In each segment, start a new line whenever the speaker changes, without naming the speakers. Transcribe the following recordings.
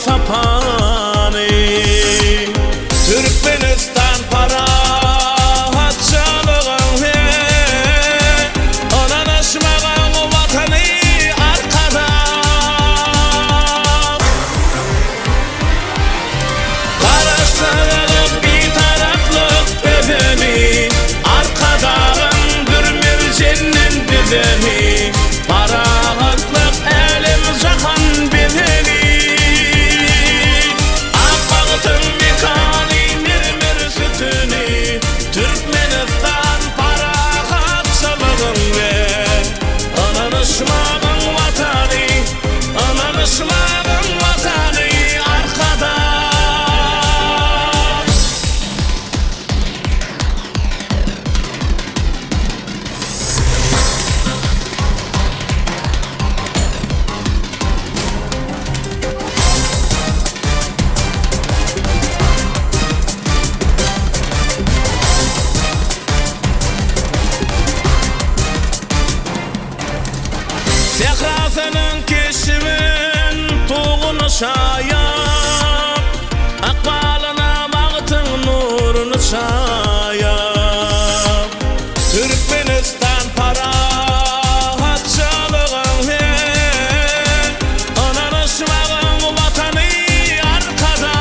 sapani. Türkmenistan parahatçılığın ve onanışmağın vatanı arkada. Karıştırılıp bir taraflık bedeni, arkadağın dürmür cennin düzeni. Parahatlık elim jahan bedeni. Akbağıtın mikani mirmir sütünü. Türkmenistan parahatçılığın ve onanışmağın vatanı, onanışmağın vatanı arkada. Sehrasının keşimin tuğunu şayap, akbalına mağıtın nurunu şayap. Türkmenistan parahatçılığın ve onanışmağın vatanı arkada.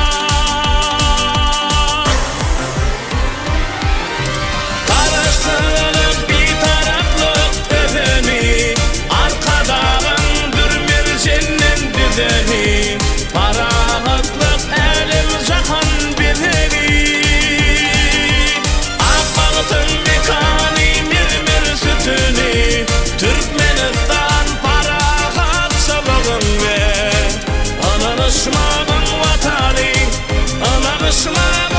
Karıştırılıp bir taraflık bedeni, arkadağın dürmür cennin düzeni. Parahatlık elim jahan bedeni. Akbağıtın mikani mirmir sütünü. Türkmenistan parahatçılığın ve onanışmağın vatanı, onanışmağın